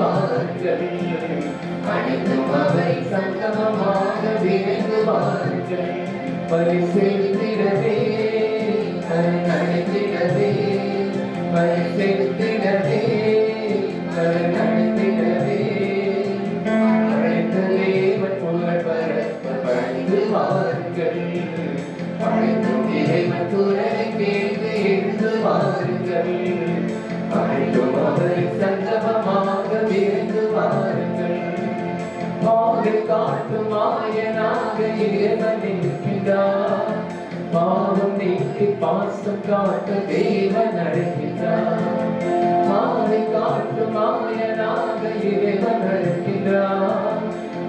வாருங்கள், அனைத்தும் அவரை சங்கமமாக விரைந்து வாருங்கள். பரிசெலுத்திடவே அழைத்திடவே, பரிசெலுத்திடவே அழைத்திடவே, அழைத்த தேவன் புகழ் பரப்ப பணிந்து வாருங்கள். அழைத்தும் இறைவன் குரலை கேட்டு எழுந்து வாருங்கள். அனைத்தும் அவரை சங்கமமாக விரைந்து வாருங்கள். பாதை காட்டும் மாயனாக இறைவன் இருக்கின்றார். பாவம் நீக்கி பாசம் காட்ட தேவன் அழைக்கின்றார். பாதை காட்டும் மாயனாக இறைவன் அழைக்கின்றார்.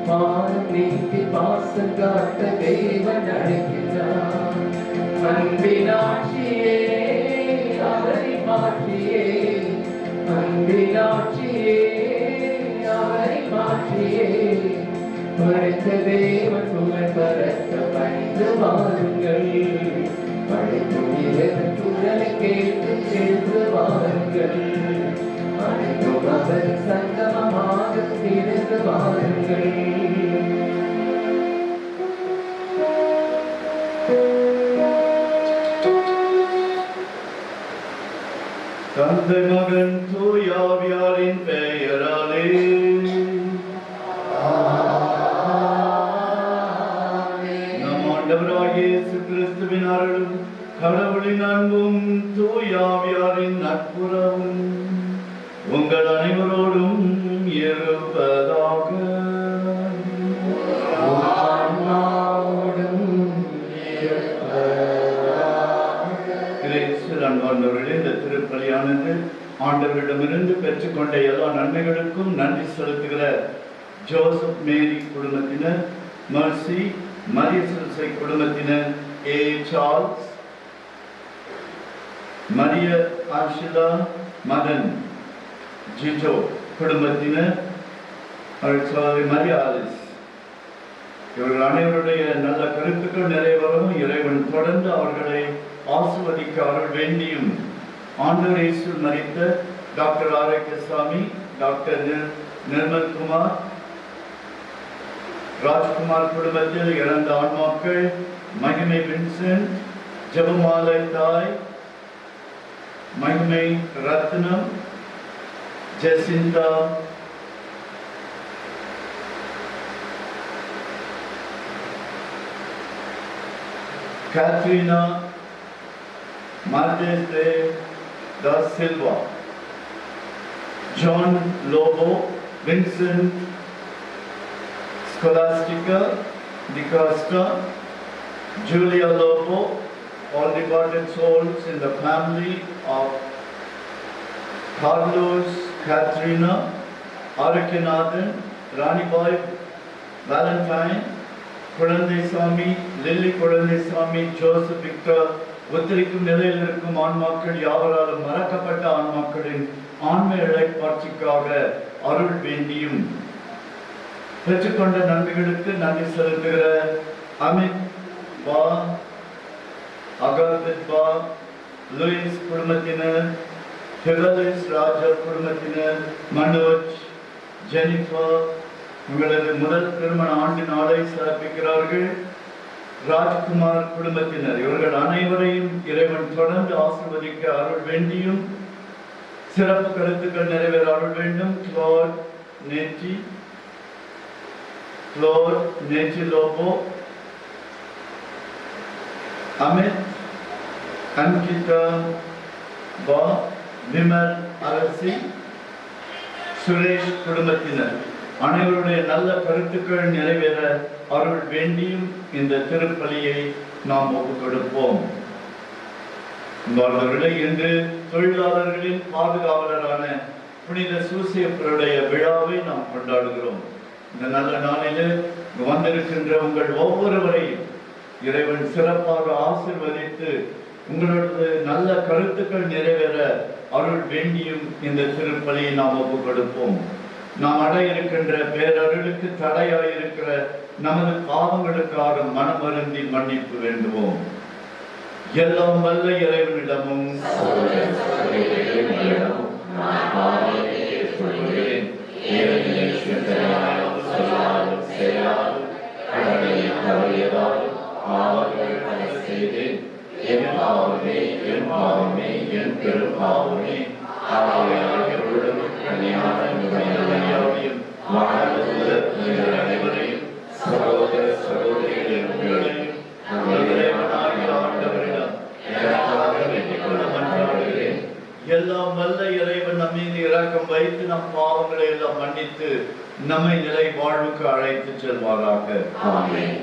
பாவம் நீக்கி பாசம் காட்ட தேவன் அழைக்கின்றார். அன்பினாட்சியே அவரை மாற்றியே, அன்பினாட்சியே அவரை மாற்றியே, படைத்த தேவன் புகழ் பரப்ப பணிந்து வாருங்கள். படைக்கும் இறைவன் குரலை கேட்டு எழுந்து வாருங்கள். அனைத்தும் அவர் சங்கமமாக திறந்து வாருங்கள். தந்தை மகன் தூயாவியாரின் பெயராலே நம் ஆண்டவராகிய இயேசு கிறிஸ்துவின் அருளும் கடவுளின் அன்பும் தூயாவியாரின் நட்புறவும் உங்கள் அனைவரோடும் இருப்பதாக. அன்பார்ந்தவர்களே, இந்த திருப்பலியானது ஆண்டவரிடமிருந்து பெற்றுக்கொண்ட எல்லா நன்மைகளுக்கும் நன்றி செலுத்துகிற ஜோசப் மேரி குடும்பத்தினர், மர்சி மரியசை குடும்பத்தினர், ஏ சார்ல்ஸ், மரிய ஆஷிலா, மதன் ஜிஜோ குடும்பத்தினர், மரிய ஆலிஸ், இவர்கள் அனைவருடைய நல்ல கருத்துக்கள் நிறைவேறவும் இறைவன் தொடர்ந்து அவர்களை ஆசிர்வதிக்க அருள் வேண்டியும், ஆண்டவர் இயேசு மரித்த டாக்டர் ஆரோக்கியசாமி, டாக்டர் நிர்மல்குமார், ராஜ்குமார் குடும்பத்தில் இறந்த ஆன்மாக்கள், மகிமை வின்சென்ட், ஜெபமாலை தாய், மகிமை ரத்னம், Jesintha, Katrina, Martes de da Silva, John Lobo, Vincent, Scholastica Di Costa, Julia Lobo, all departed souls in the family of Carlos, Katrina, Arakinathan, Rani Boy, Valentine, Kuzhandaisamy, Lilly Kuzhandaisamy, Joseph Victor, ஒத்திரிக்கும் நிலையில் இருக்கும் ஆன்மாக்கள் யாவராலும் மறக்கப்பட்ட ஆன்மாக்களின் ஆன்ம இழைப்பாட்சிக்காக அருள் வேண்டியும், பெற்றுக்கொண்ட நன்மைகளுக்கு நன்றி செலுத்துகிற அமித் பா, அகர்வித் பா, லூயிஸ் குடும்பத்தினர், ஹெவலிஸ் ராஜா குடும்பத்தினர், மனோஜ், ஜெனிஃபர் உங்களது முதல் திருமண ஆண்டு நாளை சிறப்பிக்கிறார்கள். ராஜ்குமார் குடும்பத்தினர், இவர்கள் அனைவரையும் இறைவன் தொடர்ந்து ஆசீர்வதிக்க அருள் வேண்டியும், சிறப்பு கருத்துக்கள் நிறைவேற அருள் வேண்டும். நேச்சி லோபோ, அமித், அன்கிதா பா, விமல் அரசி, சுரேஷ் குடும்பத்தினர் அனைவருடைய நல்ல கருத்துக்கள் நிறைவேற அருள் வேண்டியும் இந்த திருப்பலியை நாம் ஒப்புக் கொடுப்போம். இன்று தொழிலாளர்களின் பாதுகாவலரான புனித சூசேப்பருடைய விழாவை நாம் கொண்டாடுகிறோம். இந்த நல்ல நாளில் வந்திருக்கின்ற உங்கள் ஒவ்வொருவரையும் இறைவன் சிறப்பாக ஆசீர்வதித்து உங்களோட நல்ல கருத்துக்கள் நிறைவேற அருள் வேண்டியும் இந்த திருப்பலியை நாம் ஒப்புக் கொடுப்போம். நாம் அடைய இருக்கின்ற பேரருளுக்கு தடையாயிருக்கிற நமது பாவங்களுக்காக மனமருந்தி மன்னிப்பு வேண்டுவோம். எல்லாம் வல்ல இறைவனிடமும் பாவமே என் பாவமே என் பெரும் பாவமே ஆவியானவர் உள்ளமும் கனியான உமையாவையும் வானவருள்ள நீங்கள் அனைவரையும் சகோதர சகோதரிகளின் உங்களையும் நமது இறைவனாகிய ஆண்டவரிடம் எனக்காக வேண்டிக் கொள்ள மன்றாடுகிறேன். எல்லாம் வல்ல இறைவன் நம் மீது இரக்கம் வைத்து நம் பாவங்களை எல்லாம் மன்னித்து நம்மை நிலை வாழ்வுக்கு அழைத்து செல்வாராக. ஆமென்.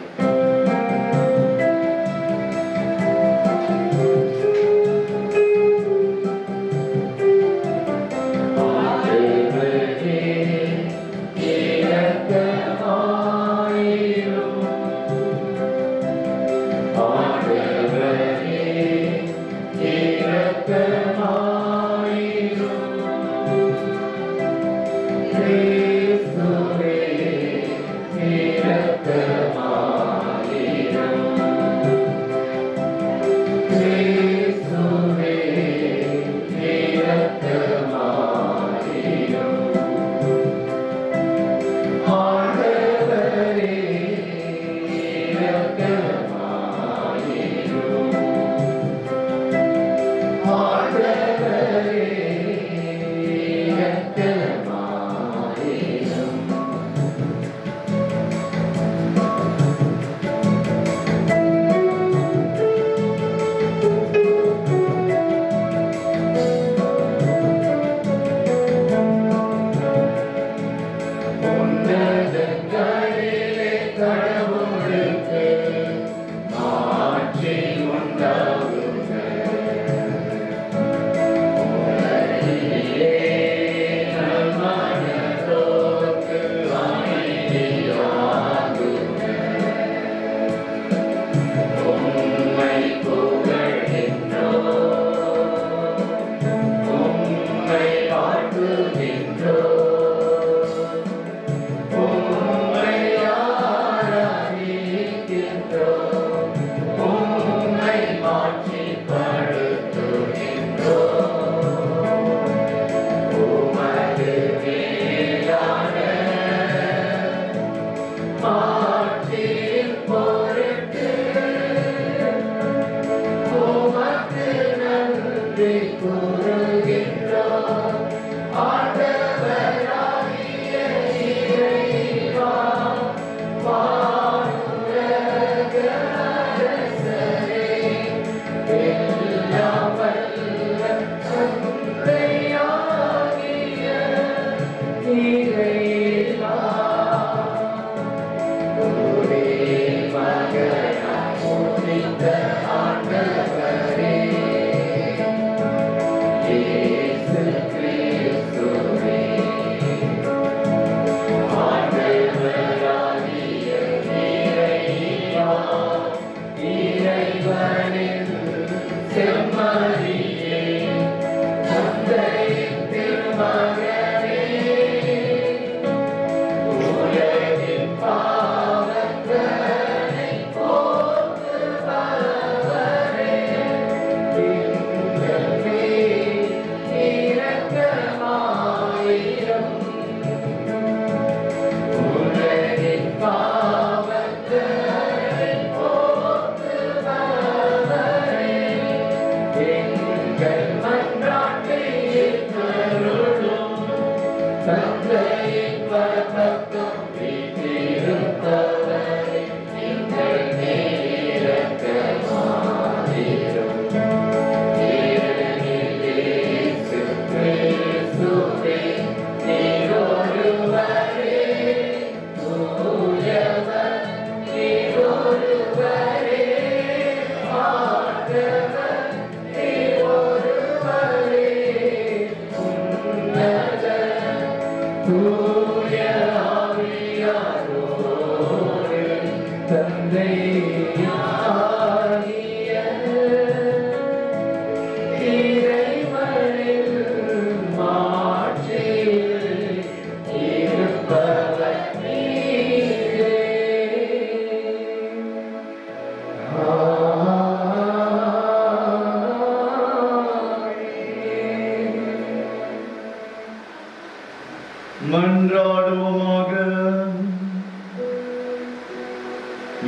மன்றாடுவோமாக.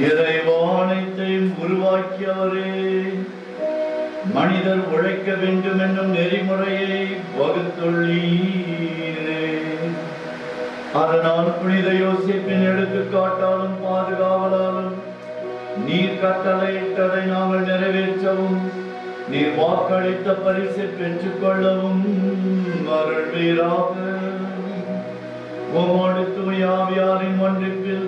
இறைவா, அனைத்தையும் உருவாக்கியவரே, மனிதர் உழைக்க வேண்டும் என்னும் நெறிமுறையை வகுத்துள்ளீரே. அதனால் புனித யோசேப்பின் எடுத்துக்காட்டாலும் பாதுகாவலாலும் நீர் கட்டளையிட்டதை நாங்கள் நிறைவேற்றவும் நீர் வாக்களித்த பரிசை பெற்றுக் கொள்ளவும் அருள்வீராக. உம்மோடு தூய ஆவியாரின் ஒன்றிப்பில்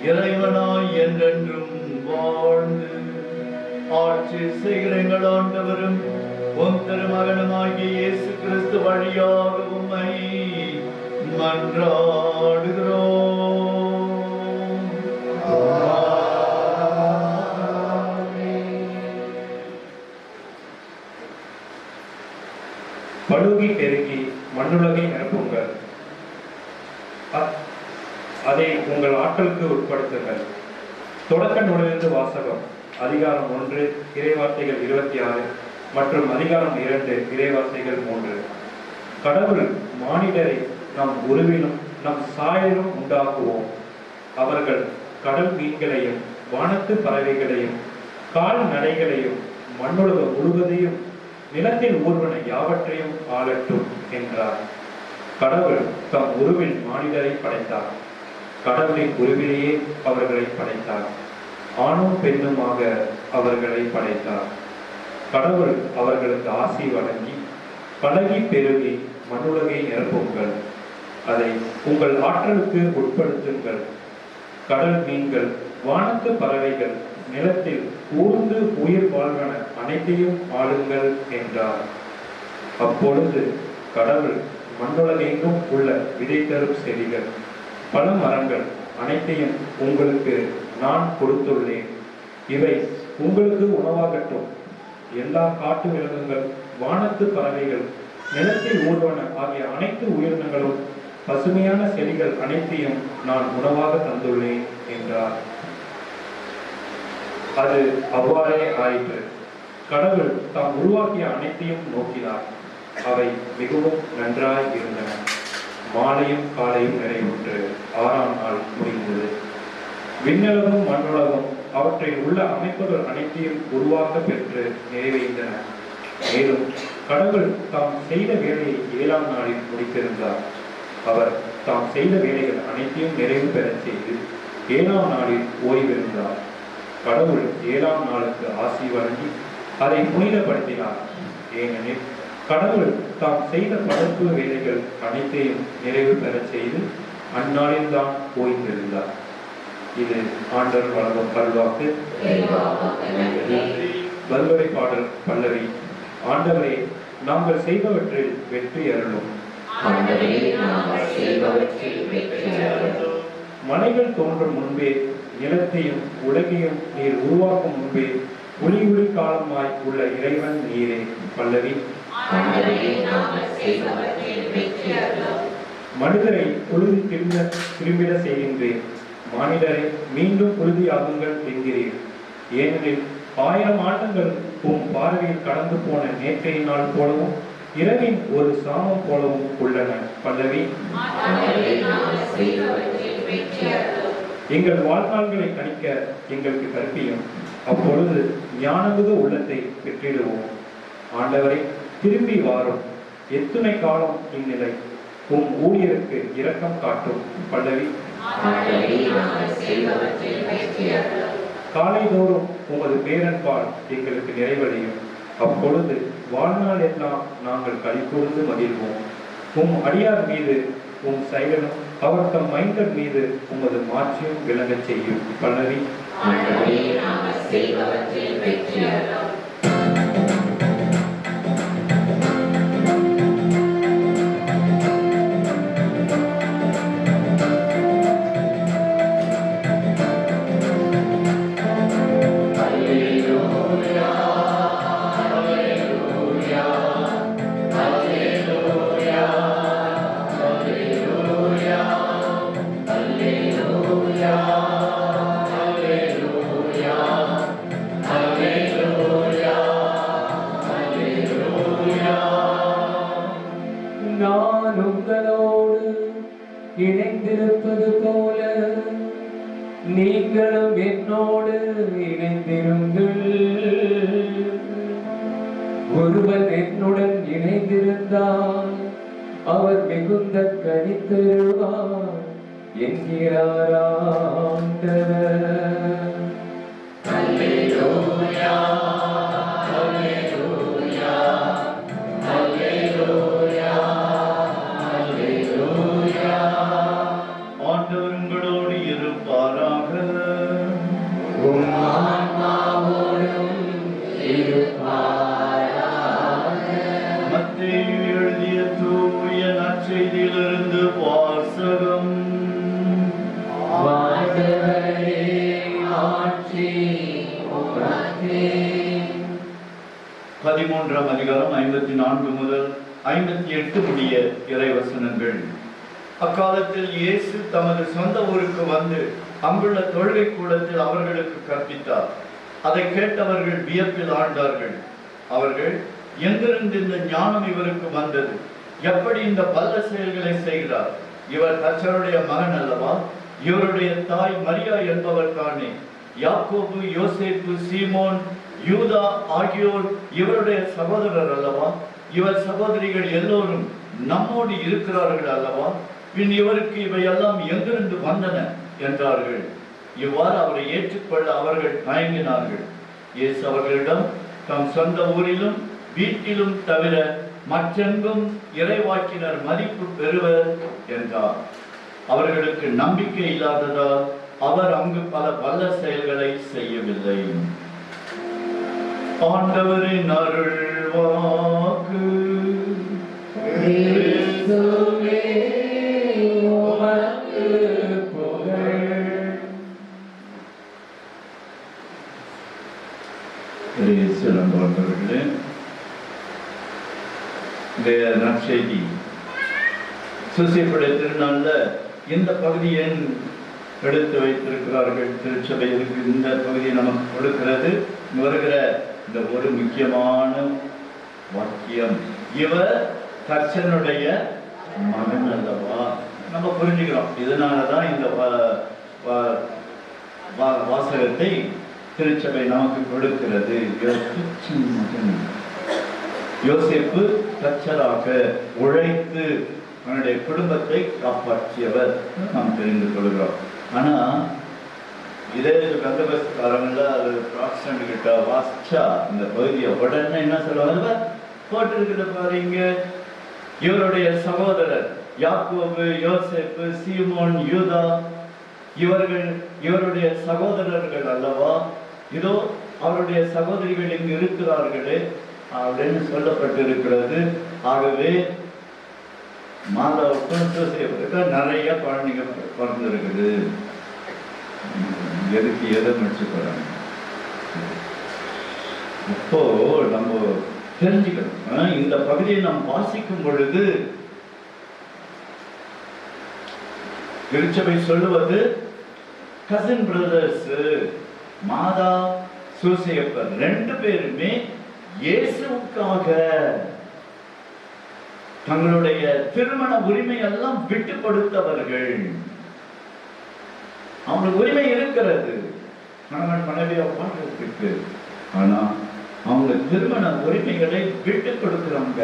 இறைவனாய் என்றென்றும் வாழ்ந்து ஆட்சி செய்கிற எங்கள் ஆண்டவரும் உம் திருமகனுமாகிய இயேசு கிறிஸ்து வழியாக உம்மை மன்றாடுகிறோம். பழுகி பெருகி மண்ணுலகை நிரப்புங்கள், அதை உங்கள் ஆற்றலுக்கு உட்படுத்துங்கள். தொடக்க நூலிலிருந்து வாசகம். அதிகாரம் 1 இறைவார்த்தைகள் 26 மற்றும் அதிகாரம் 2 இறைவார்த்தைகள் 3. கடவுள் மானிடரை நம் உருவிலும் நம் சாயலும் உண்டாக்குவோம். அவர்கள் கடல் மீன்களையும் வானத்து பறவைகளையும் கால்நடைகளையும் மண்ணுலகம் முழுவதையும் நிலத்தில் ஊர்வன யாவற்றையும் ஆளட்டும் என்றார். கடவுள் தம் உருவில் மானிடரை படைத்தார். கடவுளின் உருவிலேயே அவர்களை படைத்தார். ஆணும் பெண்ணுமாக அவர்களை படைத்தார். கடவுள் அவர்களுக்கு ஆசி வழங்கி பழகி பெருகி மண்ணுலகை நிரப்புங்கள், அதை உங்கள் ஆற்றலுக்கு உட்படுத்துங்கள். கடல் மீன்கள் வானத்து பறவைகள் நிலத்தில் ஊர்ந்து உயிர் வாழ்வன அனைத்தையும் ஆளுங்கள் என்றார். அப்பொழுது கடவுள் மண்ணுலகெங்கும் உள்ள விதை தரும் செடிகள் பல மரங்கள் அனைத்தையும் உங்களுக்கு நான் கொடுத்துள்ளேன். இவை உங்களுக்கு உணவாகட்டும். எல்லா காட்டு விலங்குகள் வானத்து பறவைகள் நிலத்தில் ஊர்வன ஆகிய அனைத்து உயிரினங்களும் பசுமையான செடிகள் அனைத்தையும் நான் உணவாக தந்துள்ளேன் என்றார். அது அவ்வாறே ஆயிற்று. கடவுள் தாம் உருவாக்கிய அனைத்தையும் நோக்கினார். அவை மிகவும் நன்றாய் இருந்தன. மாலையும் காலையும் நிறைவுற்று 6ஆம் நாள் முடிந்தது. விண்ணுலகம் மண்ணுலகம் அவற்றில் உள்ள அமைப்புகள் அனைத்தையும் உருவாக்க பெற்று நிறைவேறின. மேலும் கடவுள் தாம் செய்த வேலையை 7ஆம் நாளில் முடித்திருந்தார். அவர் தாம் செய்த வேலைகள் அனைத்தையும் நிறைவு பெறச் செய்து 7ஆம் நாளில் ஓய்விருந்தார். கடவுள் 7ஆம் நாளுக்கு ஆசி வழங்கி அதை புனிதப்படுத்தினார். ஏனெனில் கடவுள் தாம் செய்த படைப்பு வேலைகள் அனைத்தையும் நிறைவு பெறச் செய்து அந்நாளில் தான் ஓய்ந்திருந்தார். இது ஆண்டவர் வழங்கும் பல்வாக்கு. வல்லுரை பாடல் பல்லவி. ஆண்டவரே, நாங்கள் செய்பவற்றில் வெற்றி அருளும். மலைகள் தோன்றும் முன்பே நிலத்தையும் உலகையும் நீர் உருவாக்கும் முன்பே ஒளி ஒளி காலமாய் உள்ள இறைவன் நீரே. பல்லவி. மனிதரை புழுதி திரும்பிட செய்கின்றேன். மானிடரை மீண்டும் புழுதியாகுங்கள் என்கிறீர். ஏனெனில் 1000 ஆண்டுகள் உம் பார்வையில் கடந்து போன நேற்றைய நாள் போலவும் இரவின் ஒரு சாமம் போலவும் உள்ளன. பல்லவி. எங்கள் வாழ்நாள்களை கணிக்க எங்களுக்கு கற்பியும். அப்பொழுது ஞானமிகு உள்ளத்தை பெற்றிடுவோம். ஆண்டவரை, திரும்பி வாரும். எத்துணை காலம் இந்நிலை? உம் ஊழியருக்கு இரக்கம் காட்டும். பல்லவி. காலைதோறும் உமது பேரன்பால் எங்களுக்கு நிறைவடையும். அப்பொழுது வாழ்நாள் எல்லாம் நாங்கள் களிகூர்ந்து மகிழ்வோம். உம் அடியார் மீது உம் செயலும் அவர் தம் மைந்தர் மீது உமது மாட்சியும் விளங்கச் செய்யும். பல்லவி. நான் உங்களோடு இணைந்திருப்பது போல நீங்களும் என்னோடு இணைந்திருங்கள். ஒருவன் என்னுடன் இணைந்திருந்தால் அவர் மிகுந்த கனி தருவார் என்கிறார் ஆண்டவர். அல்லேலூயா, அல்லேலூயா, அல்லேலூயா, அல்லேலூயா. ஆண்டவர் உங்களோடு இருப்பாராக. உம் ஆன்மாவோடும் இருப்பாராக. மத்தேயு எழுதிய தூய நற்செய்தியிலிருந்து வாசகம். ஆண்டவரே, ஆட்சி உமக்கே. 13ஆம் அதிகாரம் 54 முதல் 58 முடிய இறைவசனங்கள். அக்காலத்தில் இயேசு தமது சொந்த ஊருக்கு வந்து அங்குள்ள தொழுகை கூடத்தில் அவர்களுக்கு கற்பித்தார். அதை கேட்டவர்கள் வியப்பில் ஆழ்ந்தார்கள். அவர்கள், எங்கிருந்து இந்த ஞானம் இவருக்கு வந்தது? எப்படி இந்த வல்ல செயல்களை செய்கிறார்? இவர் தச்சருடைய மகன் அல்லவா? இவருடைய தாய் மரியா என்பவர் தானே? யாக்கோபு, யோசேப்பு, சீமோன், யூதா ஆகியோர் இவருடைய சகோதரர் அல்லவா? இவர் சகோதரிகள் எல்லோரும் நம்மோடு இருக்கிறார்கள் அல்லவா? பின் இவருக்கு இவையெல்லாம் எங்கிருந்து வந்தன என்றார்கள். இவ்வாறு அவரை ஏற்றுக்கொள்ள அவர்கள் தயங்கினார்கள். இயேசு அவர்களிடம், தம் சொந்த ஊரிலும் வீட்டிலும் தவிர மற்றெங்கும் இறைவாக்கினர் மதிப்பு பெறுவர் என்றார். அவர்களுக்கு நம்பிக்கை இல்லாததால் அவர் அங்கு பல வல்ல செயல்களை செய்யவில்லை. ஆண்டவரின் அருள் வாக்கு. இயேசுவே, உமக்கு புகழ். சிறந்தவர்களே, இந்த நற்செய்தி சூசியப்படை திருநாள்ல இந்த பகுதியை எடுத்து வைத்திருக்கிறார்கள். திருச்சபைக்கு இந்த பகுதியை நமக்கு கொடுக்கிறது. வருகிற இந்த ஒரு முக்கியமான வாக்கியம், இவர் தச்சனுடைய மகன் அல்லவா? நம்ம புரிஞ்சுக்கிறோம். இதனாலதான் இந்த வாசகத்தை திருச்சபை நமக்கு கொடுக்கிறது. யோசேப்பு தச்சராக உழைத்து தன்னுடைய குடும்பத்தை காப்பாற்றியவர் நாம் தெரிந்து கொள்கிறோம். ஆனா இதே கந்தபஸ்காரங்கள அது ப்ராடெஸ்டன்ட் கிட்ட வாசிச்சா இந்த பகுதியை உடனே என்ன சொல்லுவாங்க? போட்டிருக்கிற பாருங்க, இவருடைய சகோதரர் யாக்கோபு, யோசேப்பு, சீமோன், யூதா இவர்கள் இவருடைய சகோதரர்கள் அல்லவா? இதோ அவருடைய சகோதரிகள் இங்கு இருக்கிறார்களே அப்படின்னு சொல்லப்பட்டிருக்கிறது. ஆகவே மாதாவுக்கும் யோசேப்புக்கும் நிறைய குழந்தைங்க பிறந்திருக்குது. எதுக்கு எதை முடிச்சு போறாங்க? இப்போ நம்ம தெரிஞ்சுக்கணும். இந்த பகுதியை நாம் வாசிக்கும் பொழுது திருச்சபை சொல்லுவது கசின் பிரதர்ஸ் மாதா, சூசையப்பர் ரெண்டு பேருமே இயேசுவுக்காக தங்களுடைய திருமண உரிமை எல்லாம் விட்டு கொடுத்தவர்கள். அவங்களுக்கு உரிமை இருக்கிறது, கணவன் மனைவியா வாழ்றதுக்கு. ஆனா அவங்க திருமண உரிமைகளை விட்டு கொடுக்கிறவங்க.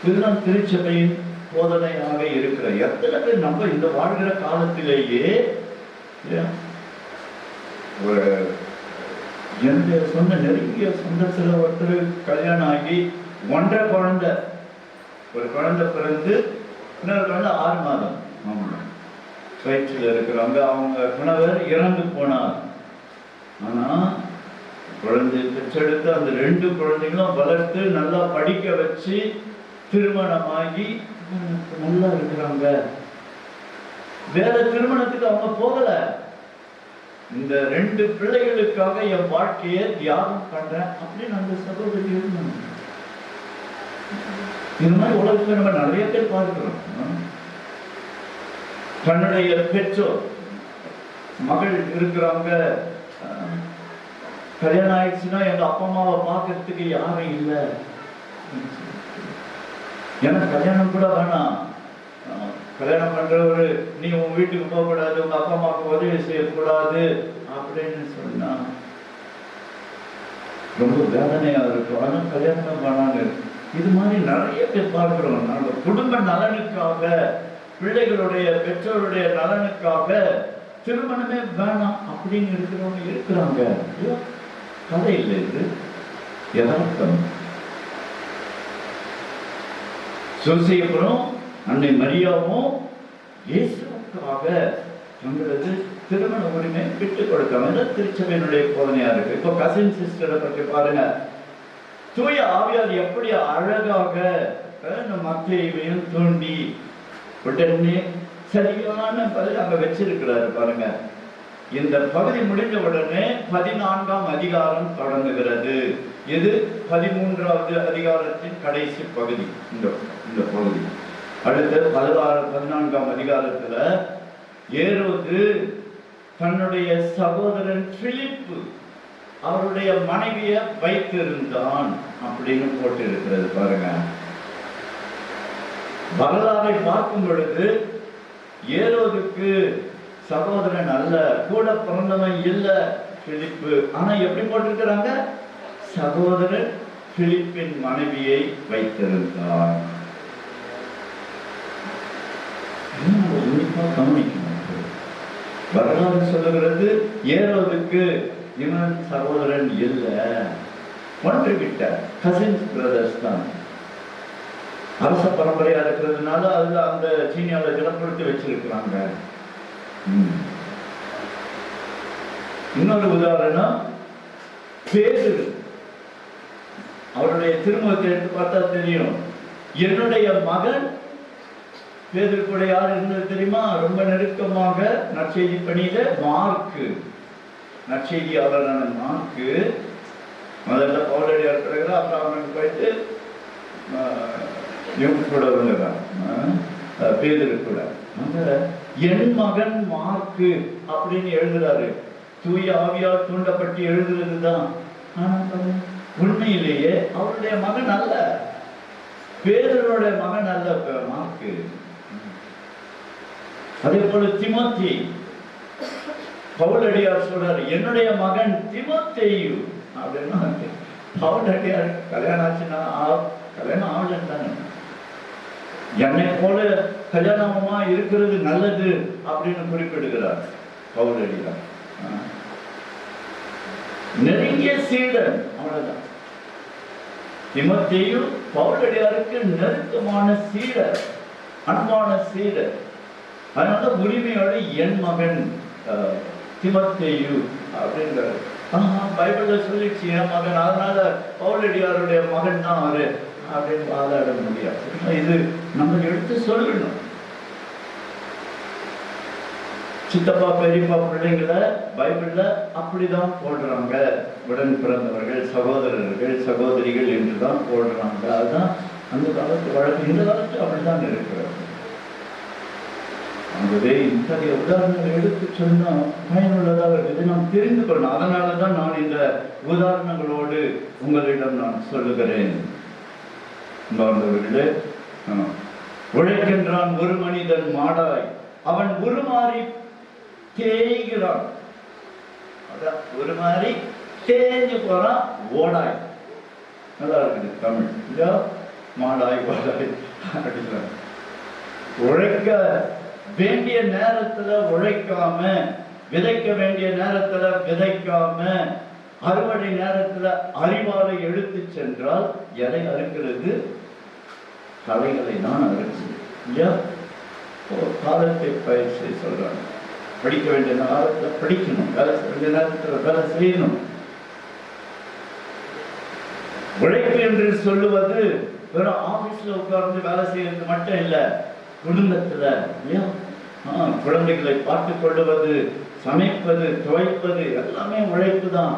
இதுதான் திருச்சபையின் போதனையாக இருக்கிற. எத்தனை பேர் நம்ம இந்த வாழ்கிற காலத்திலேயே ஒரு என்னுடைய சொந்த நெருங்கிய சொந்தத்துல ஒருத்தர் கல்யாணம் ஆகி 1.5 குழந்தை, ஒரு குழந்தை பிறந்து இன்னொரு குழந்தை 6 மாதம் வயிற்றில் இருக்கிறவங்க. அவங்க கணவர் இறந்து போனார். ஆனா குழந்தை பெற்றெடுத்து அந்த 2 குழந்தைகளும் வளர்த்து நல்லா படிக்க வச்சு திருமணமாகி நல்லா இருக்கிறாங்க. வேற திருமணத்துக்கு அவங்க போகல. இந்த 2 பிள்ளைகளுக்காக என் வாழ்க்கையை தியாகம் பண்றேன் அப்படின்னு அந்த சகோதரி இருந்தாங்க. இது மாதிரி உலகத்துல நம்ம நிறைய பேர் பார்க்கிறோம். தன்னுடைய பெற்றோர் மகள் இருக்கிறாங்க, கல்யாணம் ஆயிடுச்சுன்னா எங்க அப்பா அம்மாவை பார்க்கறதுக்கு யாரும் இல்லை, எனக்கு கல்யாணம் கூட வேணாம், கல்யாணம் பண்றவரு நீ உன் வீட்டுக்கு போக கூடாது, உங்க அப்பா அம்மாவுக்கு உதவி செய்யக்கூடாது அப்படின்னு சொன்னா ரொம்ப வேதனையா இருக்கும். ஆனா கல்யாணம் பண்ணாங்க. இது மாதிரி நிறைய பேர் பார்க்கிறோம். நம்ம குடும்ப நலனுக்காக, பிள்ளைகளுடைய பெற்றோருடைய நலனுக்காக திருமணமே வேணாம் அப்படின்னு இருக்கிறவங்க இருக்கிறாங்க. கதை இல்லை, இது யதார்த்தம். சோசியபுரம் அன்னை மரியாவும் இயேசுக்காக தங்களது திருமண உரிமை விட்டுக் கொடுக்காம திருச்சபையினுடைய போதனையா இருக்கு. இப்போ கசின் சிஸ்டரை பற்றி பாருங்க. தூய ஆவியார் எப்படி அழகாக மத்தையையும் தூண்டி உடனே சரியான பதில் அங்க வச்சிருக்கிறாரு பாருங்க. இந்த பகுதி முடிந்த உடனே 14ஆம் அதிகாரம் தொடங்குகிறது. இது 13வது அதிகாரத்தின் கடைசி பகுதி. இந்த பகுதி அடுத்த 14ஆம் அதிகாரத்துல ஏரோது தன்னுடைய சகோதரன் பிலிப்பு அவருடைய மனைவிய வைத்திருந்தான் அப்படின்னு போட்டு இருக்கிறது பாருங்க. வரலாறை பார்க்கும் பொழுது ஏரோதுக்கு சகோதரன் அல்ல, கூட பிறந்தவன் இல்ல பிலிப்பு. ஆனா எப்படி போட்டிருக்கிறாங்க? சகோதரன் பிலிப்பின் மனைவியை வைத்திருந்தான். உன்னிப்பா கவனிக்கணும். வரலாறு சொல்லுகிறது ஏரோதுக்கு இவன் சகோதரன் இல்ல, ஒன்று விட்ட கசின்ஸ் பிரதர்ஸ் தான். அரச பரம்பரையா இருக்கிறதுனால அதுல அந்த சீனியாவை திடப்படுத்தி வச்சிருக்கிறாங்க. இன்னொரு உதாரணம் பேதுரு. அவருடைய திருமுகத்தை எடுத்து பார்த்தா தெரியும். என்னுடைய மகன் பேதுரு கூட யார் இருந்தது தெரியுமா? ரொம்ப நெருக்கமாக நற்செய்தி பணியில மார்க்கு, நற்செய்தியாளரான மார்க்கு முதல்ல பவுலடியார் பிறகு அப்புறம் அவனுக்கு போயிட்டு இவங்க கூட வந்துடுறான் பேதுரு கூட. என் மகன் மார்க்கு அப்படின்னு எழுதுறாரு. தூய ஆவியால் தூண்டப்பட்டு எழுதுறதுதான். ஆனா உண்மையிலேயே அவருடைய மகன் அல்ல, பேதுருடைய மகன் அல்ல மார்க்கு. அதே போல திமோத்தி, பவுலடியார் சொல்றாரு என்னுடைய மகன் திமோத்தேயு அப்படின்னா பவுலடியார் கல்யாணம் ஆச்சுன்னா கல்யாணம் ஆகலன்னு தானே. என்னை போல கல்யாணமா இருக்கிறது நல்லது அப்படின்னு குறிப்பிடுகிறார் பவுலடியார். நெருங்கிய சீடர், அவ்வளவுதான். திமோத்தேயு பவுலடியாருக்கு நெருக்கமான சீடர், அன்பான சீடர். அதனால உரிமையோட என் மகன் திமோத்தேயு அப்படின்றாரு. பைபிள்ல சொல்லிடுச்சு என் மகன், அதனால பவுலடியாருடைய மகன் தான் அவரு அப்படின்னு வாதாட முடியாது. இது நம்ம எடுத்து சொல்லணும். சித்தப்பா பெரியப்பா பிள்ளைங்களை பைபிள்ல அப்படிதான் போடுறாங்க. உடன் பிறந்தவர்கள், சகோதரர்கள், சகோதரிகள் என்றுதான் போடுறாங்க. அதுதான் அந்த காலத்து வழக்கு. இந்த காலத்து அப்படிதான் இருக்கிறது. ஆகவே இத்தகைய உதாரணங்களை எடுத்து சொன்னா பயனுள்ளதாக இருக்குது. நாம் தெரிந்து கொள்ளணும். அதனாலதான் நான் இந்த உதாரணங்களோடு உங்களிடம் நான் சொல்லுகிறேன். வாழ்ந்தவர்களே, உழைக்கின்றான் ஒரு மனிதன் மாடாய், அவன் உருமாறி தேய்கிறான். ஒரு மாதிரி தேஞ்சு போறான் ஓடாய். நல்லா இருக்குது தமிழ் இல்லையா? மாடாய் ஓடாய் அப்படின்னா உழைக்க வேண்டிய நேரத்துல உழைக்காம, விதைக்க வேண்டிய நேரத்துல விதைக்காம, அறுவடை நேரத்துல அறிவாலை எடுத்து சென்றால் எதை அறுக்கிறது? கலைகளை தான் அறுக்கிறது இல்லையா? காலத்தை பயிற்சி சொல்றாங்க. படிக்க வேண்டிய நேரத்துல படிக்கணும், வேலை வேண்டிய நேரத்துல வேலை செய்யணும். உழைப்பு என்று சொல்லுவது வெறும் ஆபீஸ்ல உட்கார்ந்து வேலை செய்யறது மட்டும் இல்ல, குடும்பத்துல இல்லையா? குழந்தைகளை பார்த்துக் கொள்ளுவது, சமைப்பது, துவைப்பது எல்லாமே உழைப்பு தான்.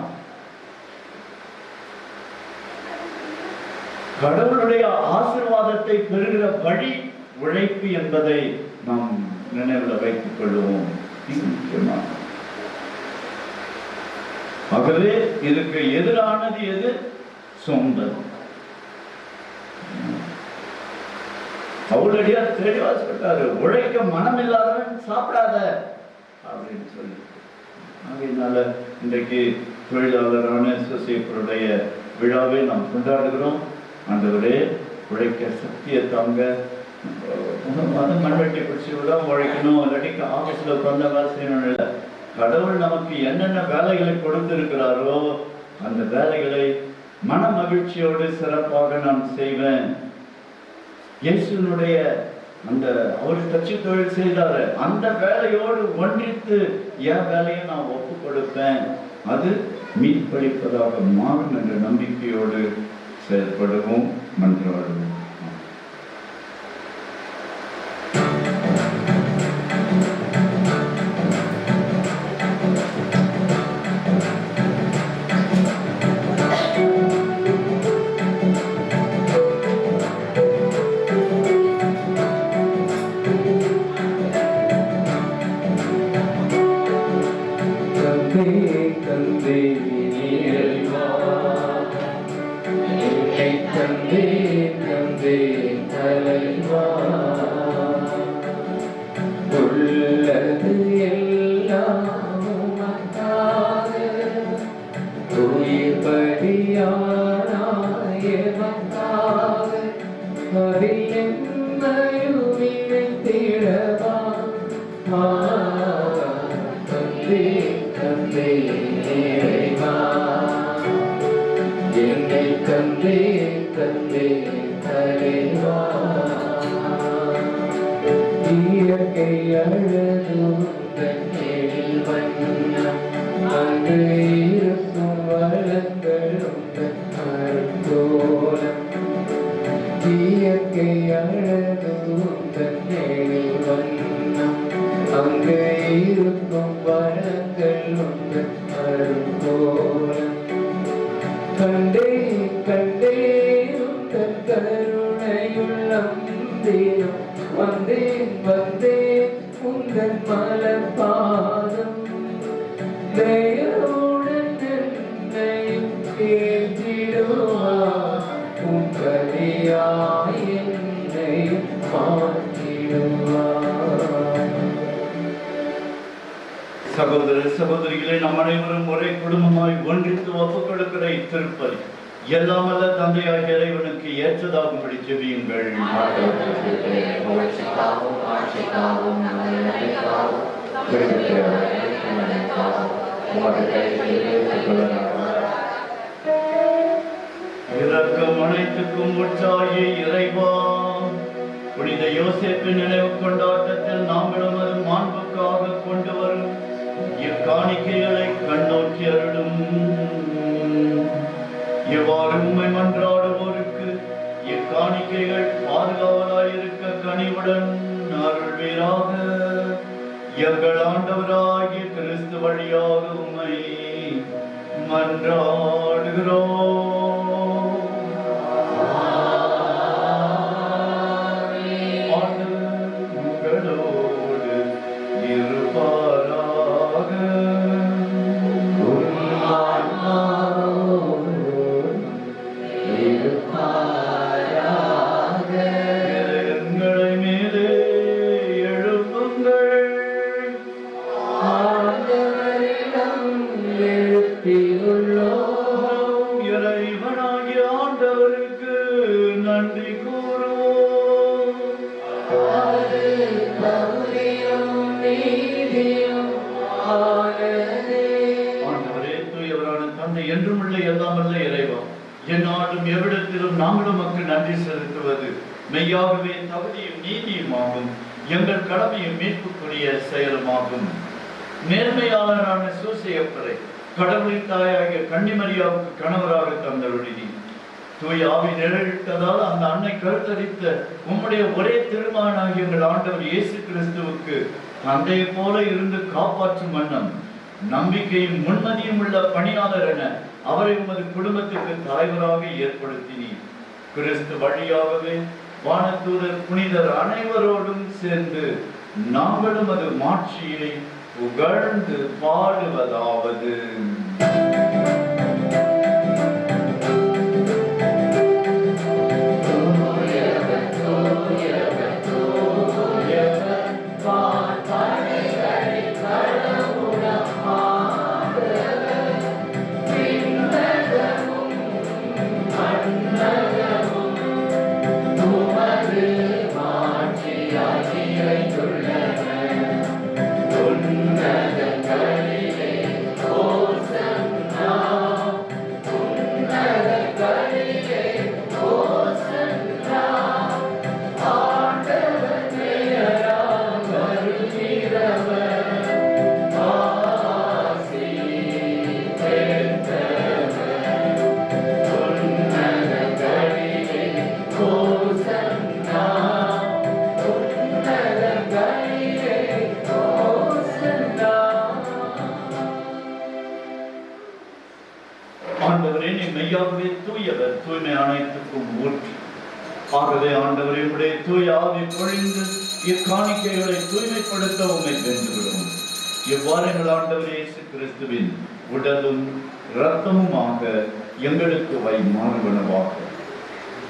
கடவுளுடைய ஆசீர்வாதத்தை பெறுகிற வழி உழைப்பு என்பதை நாம் நினைவில் வைத்துக் கொள்வோம். இது முக்கியமான. ஆகவே இதுக்கு எதிரானது எது? சோம்பல். பவுலடியார் தெளிவா சொல்றாரு, உழைக்க மனம் இல்லாதவன் சாப்பிடாத அப்படின்னு சொல்லி. அதனால இன்றைக்கு தொழிலாளரான சோசியப்பருடைய விழாவை நாம் கொண்டாடுகிறோம். ஆண்டவரே, உழைக்க சக்தியை தாங்க. மண்வெட்டி பிடிச்சி விட உழைக்கணும், இல்லாட்டி ஆஃபீஸில் உட்கார்ந்த வேலை செய்யணும் இல்லை. கடவுள் நமக்கு என்னென்ன வேலைகளை கொடுத்திருக்கிறாரோ அந்த வேலைகளை மன மகிழ்ச்சியோடு சிறப்பாக நான் செய்வேன். இயேசுனுடைய அந்த அவர் தச்சு தொழில் செய்தாரு, அந்த வேலையோடு ஒன்றித்து என் வேலையை நான் ஒப்பு கொடுப்பேன். அது மீட்பளிப்பதாக மாறும் என்ற நம்பிக்கையோடு செயல்படுவோம், மன்றாடுவோம். உள்ளது எல்லாம் உமக்காக, உயிர் பலியானாய் எமக்காக, அதில் என்னையும் இணைத்திடவா. தந்தை தந்தை இறைவா, என்னை தந்தை தந்தை தலைவா. இயற்கை அழகும் தன்னில் வண்ணம், அங்கு இருக்கும் வளங்களும் அருங்கோலம். இயற்கை அழகும் தன்னில் வண்ணம், அங்கு இருக்கும் வளங்களும் அருங்கோலம். கண்டே கண்டே உந்தன் கருணையுள்ளம் தினம், வந்தேன் வந்தேன் உந்தன் மலர்பாதம். தயவுடன் என்னையும் ஏற்றிடுவார், உங்களியாய் என்னையும் மாற்றிடுவார். சகோதர சகோதரிகளை நாம் அனைவரும் ஒரே குடும்பமாய் ஒன்றித்து ஒப்புக் கொடுக்கிற இத்திருப்பலி எல்லாம் அல்ல தந்தையாகிய இறைவனுக்கு ஏற்றதாகும்படி ஜெபியுங்கள். இரக்கம் அனைத்துக்கும் உற்சாகிய இறைவா, புனித யோசேப்பின் நினைவு கொண்டாட்டத்தில் நாங்களும் அது மாண்புக்காக கொண்டு வரும் இக்காணிக்கைகளை கண்ணோக்கி அருளும். இவ்வாறு உம்மை மன்றாடுவோருக்கு இக்காணிக்கைகள் பாதுகாவலாயிருக்க கனிவுடன் அருள்வீராக. எங்கள் ஆண்டவராகிய கிறிஸ்து வழியாக உம்மை மன்றாடுகிறோம். ஆண்டவரோடு இருப்பாராக. எங்களை மேலே எழுப்புங்கள். இறைவனாகிய ஆண்டவருக்கு நன்றி கூறுவோம். ஆண்டவரே, தூயவரான தந்தை, என்றுமுள்ள எல்லாமல்ல இறைவா, எந்நாளும் எவ்விடத்திலும் நாங்களும் உமக்கு நன்றி செலுத்துவது மெய்யாகவே தகுதியும் நீதியுமாகும். எங்கள் கடமையும் மீட்புக்குரிய செயலுமாகும். நேர்மையாளரான சூசையப்பரை கடவுளின் தாயாகிய கன்னிமரியாவுக்கு கணவராக தந்தருளினி. தூய் ஆவி நிழலிட்டதால் அந்த அன்னை கருத்தரித்த உம்முடைய ஒரே திருமகனாகிய எங்கள் ஆண்டவர் இயேசு கிறிஸ்துவுக்கு தந்தையை போல இருந்து காப்பாற்றும் வண்ணம் நம்பிக்கையும் முன்மதியும் உள்ள பணியாளர் என அவரை உமது குடும்பத்திற்கு தலைவராக ஏற்படுத்தினீர். கிறிஸ்து வழியாகவே வானதூதர் புனிதர் அனைவரோடும் சேர்ந்து நாங்களும் அது மாட்சியை புகழ்ந்து பாடுவதாவது. ஆகவே ஆண்டவரே, உடைய தூய ஆவி பொழிந்து இக்காணிக்கைகளை தூய்மைப்படுத்த உம்மை வேண்டுகிறோம். இவ்வாறு எங்கள் ஆண்டவர் இயேசு கிறிஸ்துவின் உடலும் இரத்தமுமாக எங்களுக்கு மாறுவனவாக.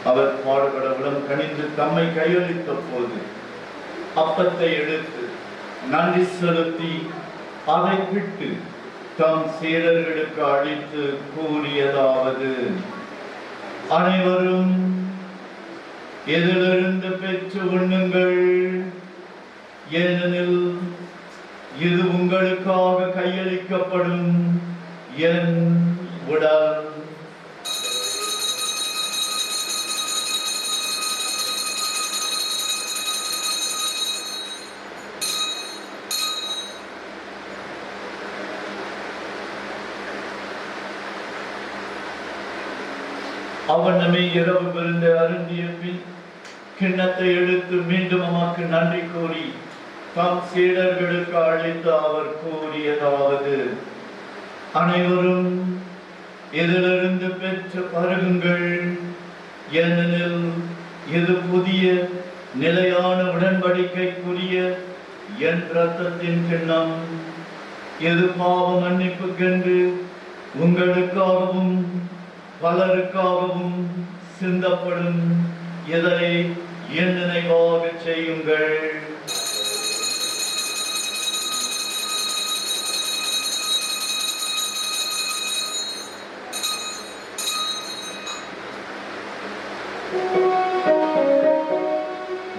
அவர் பாடுபட உடம் கணிந்து தம்மை கையளித்த போது அப்பத்தை எடுத்து நன்றி செலுத்தி அதை விட்டு தம் சீடர்களுக்கு அளித்து கூறியதாவது: அனைவரும் இதிலிருந்து பெற்று உண்ணுங்கள், ஏனெனில் இது உங்களுக்காக கையளிக்கப்படும் என் உடல். அவனமே இரவு விருந்து அருந்திய பின் கிண்ணத்தை எடுத்து மீண்டும் உமக்கு நன்றி கூறி தம் சீடர்களுக்கு அளித்து அவர் கூறியதாவது: அனைவரும் இதிலிருந்து பெற்று பருகுங்கள், ஏனெனில் இது புதிய நிலையான உடன்படிக்கைக்குரிய என் இரத்தத்தின் கிண்ணம். இது பாவ மன்னிப்புக்கென்று உங்களுக்காகவும் பலருக்காகவும் சிந்தப்படும். இதனை என் நினைவாக செய்யுங்கள்.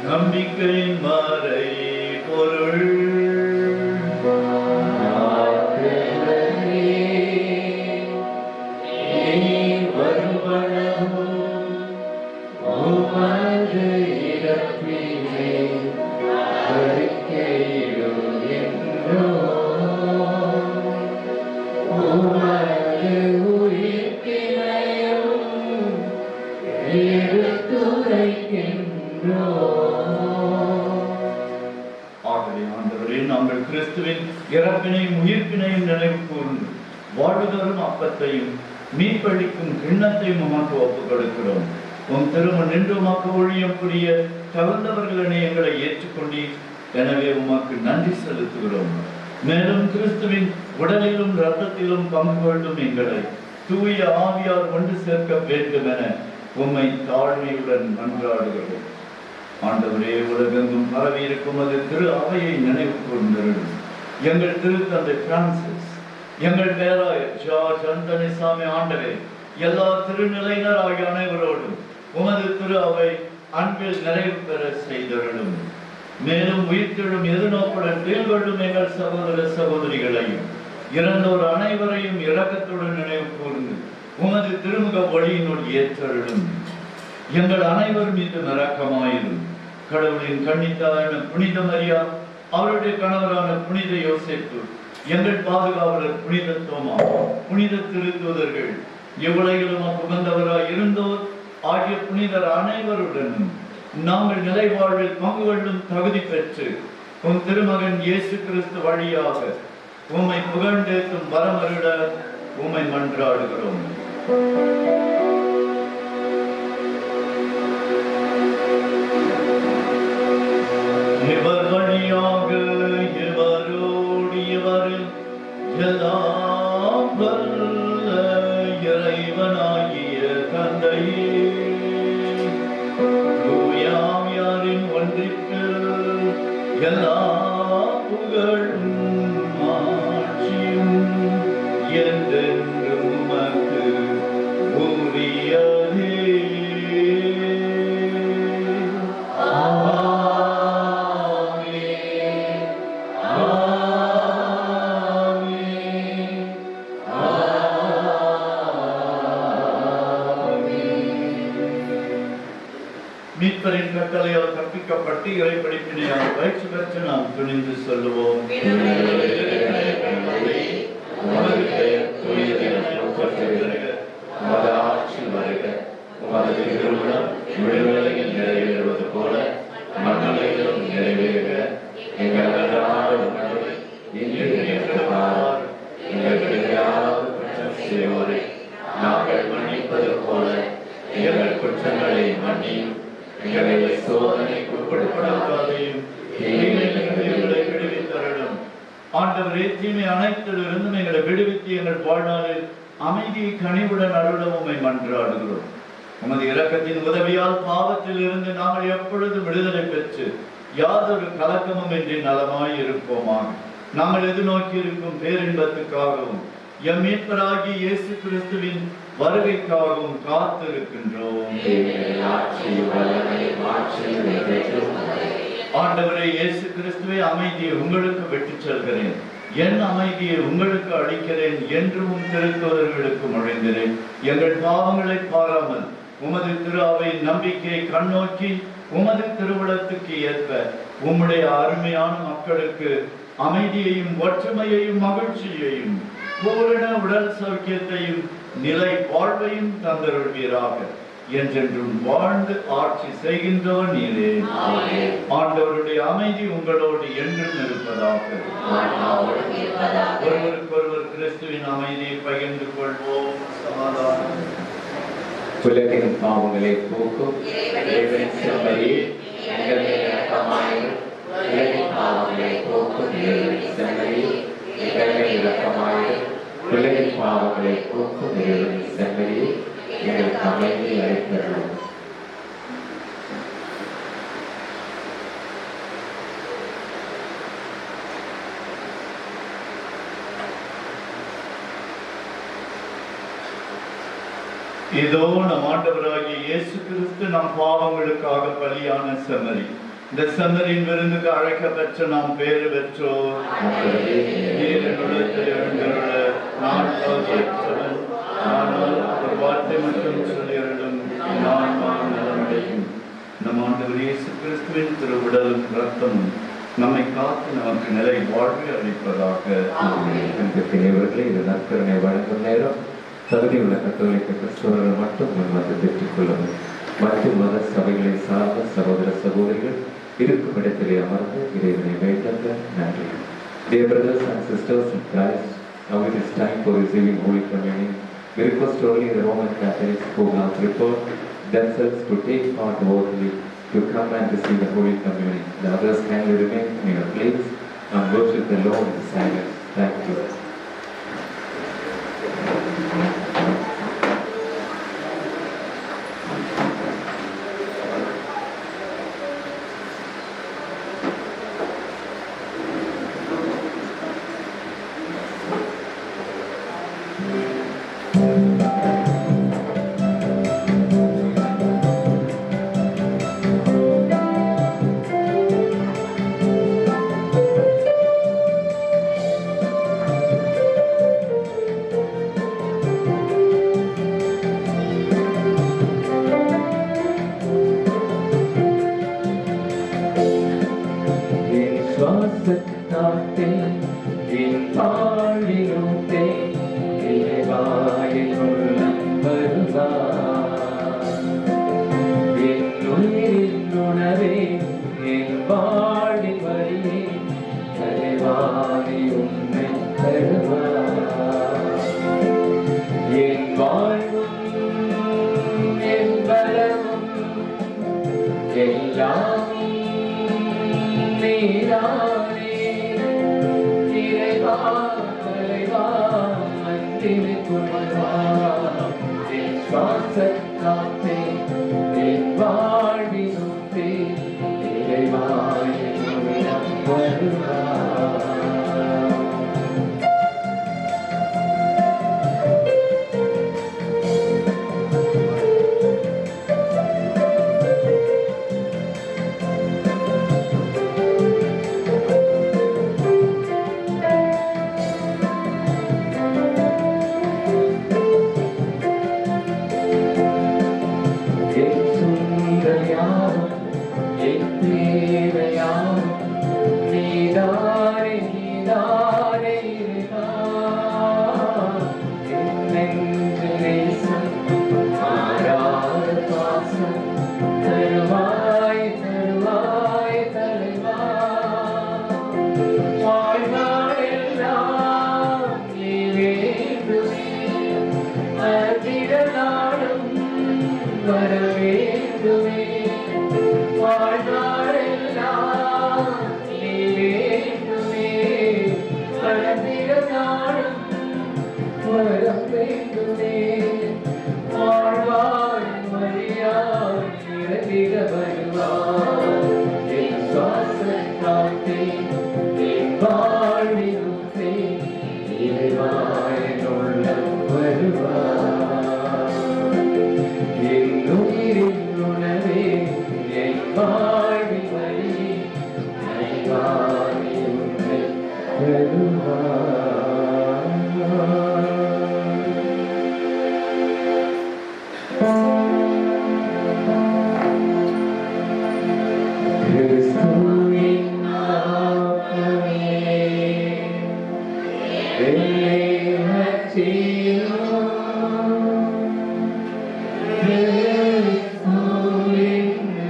நம்பிக்கையின் மறை பொருள் நாங்கள் கிறிஸ்துவின் இறப்பினையும் உயிர்ப்பினையும் நினைவு கூர்ந்து வாழ்வுதரும் அப்பத்தையும் மீட்பளிக்கும் கிண்ணத்தையும் உமக்கு ஒப்புக் கொடுக்கிறோம். உம் திருமண் நின்று உமக்கு ஊழியம் புரிய தகுந்தவர்களை எங்களை ஏற்றுக்கொண்டீர். எனவே உமக்கு நன்றி செலுத்துகிறோம். மேலும் கிறிஸ்துவின் உடலிலும் இரத்தத்திலும் பங்கு கொள்ளும் எங்களை தூய ஆவியார் ஒன்று சேர்க்க வேண்டும் என உம்மை தாழ்மையுடன் மன்றாடுகிறோம். ஆண்டவரே, உலகெங்கும் பரவி இருக்கும் அது திரு அவையை நினைவு கூர்ந்தருளும். எங்கள் திருத்தந்தை பிரான்சிஸ், எங்கள் பேராயர் ஜார்ஜ் அந்தனிசாமி ஆண்டவே, எல்லா திருநிலையினர் ஆகிய அனைவரோடும் உமது திரு அவை அன்பில் நிறைவு பெற செய்தருளும். மேலும் உயிர்த்தெழும் எதிர்நோக்குடன் தீர்கொள்ளும் எங்கள் சகோதர சகோதரிகளையும் இறந்தோர் அனைவரையும் இரக்கத்துடன் நினைவு கூர்ந்து உமது திருமுக ஒளியினுள் ஏற்றருளும். எங்கள் அனைவர் மீது இரக்கமாயிரும். கடவுளின் கன்னித்தாயான புனித மரியா, அவருடைய கணவரான புனித யோசேப்பு, எங்கள் பாதுகாவலர் புனித தோமா, புனித திருத்தூதர்கள், இவ்வுலகிலும் உகந்தவராய் இருந்தோர் ஆகிய புனிதர் அனைவருடனும் நாங்கள் நிலை வாழ்வில் பங்கு கொள்ளும் தகுதி பெற்று உம் திருமகன் இயேசு கிறிஸ்து வழியாக உம்மை புகழ்ந்தேற்றும் வரமருட உம்மை மன்றாடுகிறோம். இவர் வழியாக இவரோடு இவரில் எல்லாம் வல்ல இறைவனாகிய தந்தையே, தூய ஆவியாரின் ஒன்றிற்கு எல்லா புகழும் ஆட்சியும் என்றென்றும் உமக்கு உரியதே. மீட்பரின் கட்டளையால் கற்பிக்கப்பட்டு இறைப்படிப்பினையால் பயிற்சி பெற்று நாம் துணிந்து சொல்லுவோம். நிறைவேறுவது போல மண்ணிலும் நிறைவேறுக. எங்கள் அன்றாட உணவை இன்று எங்களுக்கு தாரும். எங்களுக்கு யாராவது குற்றம் செய்வோரை நாங்கள் மன்னிப்பது போல எங்கள் குற்றங்களை மன்னியும். எங்களை சோதனைக்கு உட்படுத்தாதையும் தீமையிலிருந்து எங்களை விடுவித்தருளும். ஆண்டவரே, தீமை அனைத்திலிருந்தும் எங்களை விடுவித்து எங்கள் வாழ்நாளில் அமைதியை கனிவுடன் அருள உம்மை மன்றாடுகிறோம். உமது இரக்கத்தின் உதவியால் பாவத்தில் இருந்து நாங்கள் எப்பொழுதும் விடுதலை பெற்று யாதொரு கலக்கமும் இன்றி நலமாய் இருப்போமாக. நாங்கள் எதிர்நோக்கி இருக்கும் பேரின்பத்துக்காகவும் எம் மீட்பராகிய இயேசு கிறிஸ்துவின் வருகைக்காகவும் காத்திருக்கின்றோம். ஆண்டவரே இயேசு கிறிஸ்துவை அமைதியை உங்களுக்கு விட்டுச் செல்கிறேன், என் அமைதியை உங்களுக்கு அளிக்கிறேன் என்று உம் திருத்தூதர்களுக்கு மொழிந்தேன். எங்கள் பாவங்களை பாராமல் உமது திரு அவையின் நம்பிக்கையை கண்ணோக்கி உமது திருவுளத்துக்கு ஏற்ப உம்முடைய அருமையான மக்களுக்கு அமைதியையும் ஒற்றுமையையும் மகிழ்ச்சியையும் பூரண உடல் சௌக்கியத்தையும் நிலை வாழ்வையும் தந்தருள்வீராக. என்றென்றும் வாழ்ந்து ஆட்சி செய்கின்றோர் நீரே. ஆண்டவருடைய அமைதி உங்களோடு என்றும் இருப்பதாக. ஒருவருக்கொருவர் கிறிஸ்துவின் அமைதியை பகிர்ந்து கொள்வோம். சமாதானம். உலகின் பாவங்களை போக்கும் இறைவனின் செம்மறியே, எங்கள் மேல் இரக்கமாயிரும். உலகின் பாவங்களை போக்கும் இறைவனின் செம்மறியே, எங்கள் மேல் இரக்கமாயிரும். உலகின் பாவங்களை போக்கும் இறைவனின் செம்மறியே, எங்களுக்கு அமைதியை அளித்தருளும். இதோ நம் ஆண்டவராகிய இயேசு கிறிஸ்து நம் பாவங்களுக்காக பலியான செம்மறி. இந்த செம்மறியின் விருந்துக்கு அழைக்கப்பெற்ற நாம் பேறு பெற்றோர். நான் தகுதியற்றவன், ஆனால் ஒரு வார்த்தை மட்டும் சொல்லியருளும், நான் நலமடையும். நம் ஆண்டவர் இயேசு கிறிஸ்துவின் திருவுடலும் இரத்தமும் நம்மை காத்து நமக்கு நிலை வாழ்வை அளிப்பதாக. இவர்களே, இது நற்கருணை வழங்கும் நேரம். தகுதியுள்ள கத்தோலிக்க கிறிஸ்தவர்கள் மட்டும் முன்வந்து பெற்றுக் கொள்ளுங்கள். மற்ற மத சபைகளை சார்ந்த சகோதர சகோதரிகள் இருக்கும் இடத்திலே அமர்ந்து இறைவனை வேண்டுங்கள். நன்றி. Dear brothers and sisters in Christ, now it is time for receiving Holy Communion. We request only the Roman Catholics who have prepared themselves to take part worthily to come and receive the Holy Communion. The others kindly remain in your place and worship the Lord in silence. Thank you. வாழ்வின் வழி அறிவாய் உன்னை பெறுவாய். கிறிஸ்துவின் நாமமே என்னை ரட்சியும். கிறிஸ்துவின்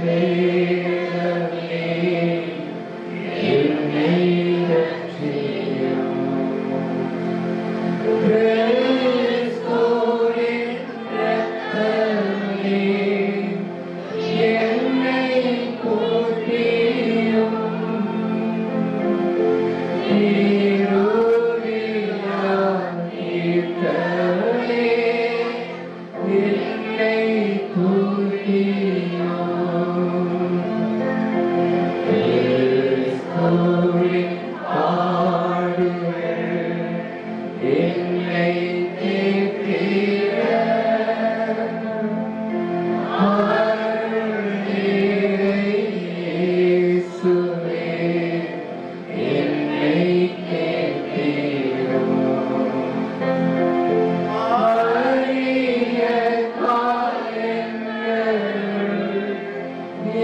வேதமே என்னை ரட்சியும். கிறிஸ்துவின் இரத்தமே என்னை போற்றியும். இருளினால் தீர்த்தமே என்னை போற்றியும். கிறிஸ்துவின் பாடுகள் என்னை தேற்றிட. இயேசுவே என்னை தேற்றிடும். அரிய காயங்கள்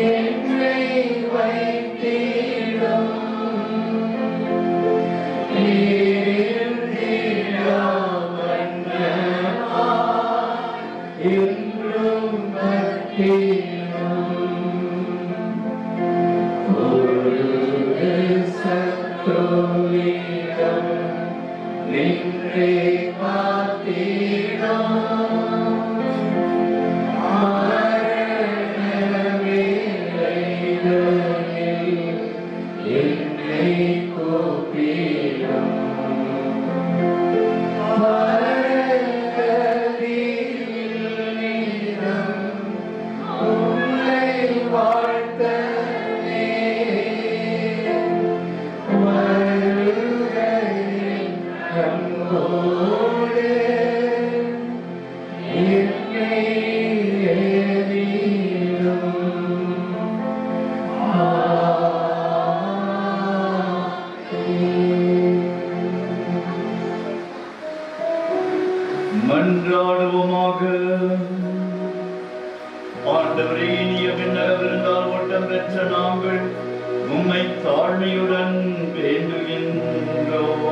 என்னை வைத்திடும். என்றும் கட்டிடும். பொழுது சத்துருவிடம் நின்றே காத்திடும். மரண வேளைகளில் என்னை கூப்பிடும். உன்னை வாழ்த்தவே வருகையின் அன்போடு என்னை ஏறிடும். மன்றாடுவோமாக. ஆண்டவரே, இனிய விண்ணக விருந்தால் ஓட்டம் பெற்ற நாங்கள் உம்மை தாழ்மையுடன் வேண்டுகின்றோம்.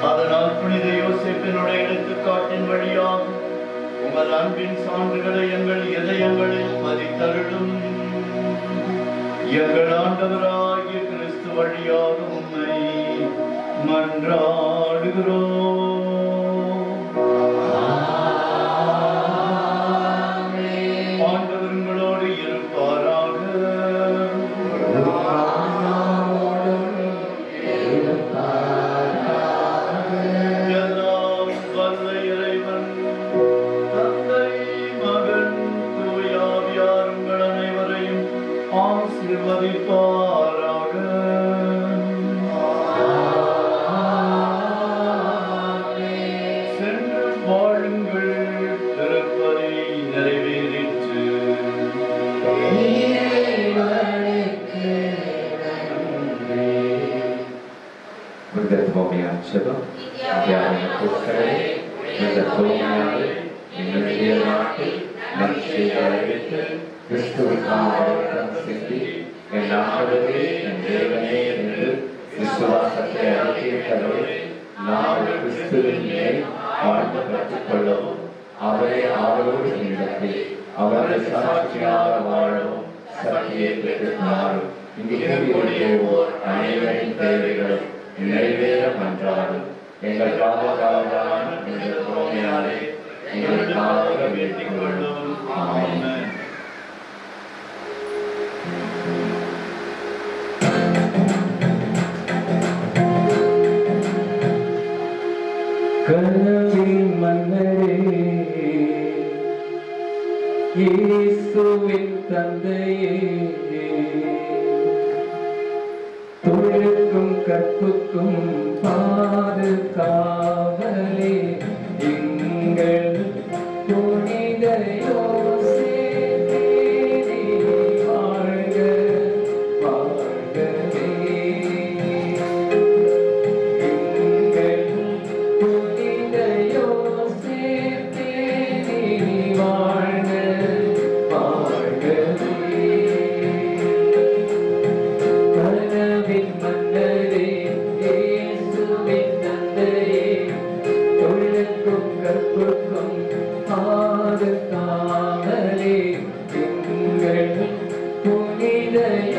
அதனால் புனித யோசேப்பினுடைய எடுத்துக்காட்டின் வழியாக உமது அன்பின் சான்றுகளை எங்கள் இதயங்களில் பதித்தருளும். எங்கள் ஆண்டவராகிய கிறிஸ்து வழியாக உம்மை மன்றாடுகிறோம். ஆண்டவர் உங்களோடு இருப்பாராக. எல்லாம் வல்ல இறைவன் தந்தை, மகன், தூய ஆவியார் உங்கள் அனைவரையும் ஆசீர்வதிப்பாராக. சென்று வாழுங்கள், திருப்பலி நிறைவேறிற்று. புனித தோமையார் ஜெபம். தியான புத்தகரை புனித தோமையாரை எங்களுடைய நாட்டில் நற்செய்தி அறிவித்து கிறிஸ்துவுக்காக இரத்தம் சிந்தி என் ஆண்டவரே, என் தேவனே என்று விசுவாசத்தை அறிக்கையிட்டவரே, நாங்கள் கிறிஸ்துவின் மேல் வாழ்ந்து கற்றுக்கொள்ளவும் அவரை ஆவலோடு நிறுத்தி அவரை சாட்சியாக வாழவும் சக்தியை பெற்றுத்தாரும். இங்கு கூடியிருப்போர் அனைவரின் தேவைகளும் நிறைவேற மன்றாடும். எங்கள் பாவகாலான இந்த தோமையாரை எங்களுக்காக வேண்டிக் கொள்ளும். ஆமென். கனவின் மன்னரே, இயேசுவின் தந்தையே, தொழுக்கும் கற்புக்கும் பாதுகாவலே, எங்கள் புனித யோசேப்பே, வாழ்க இதய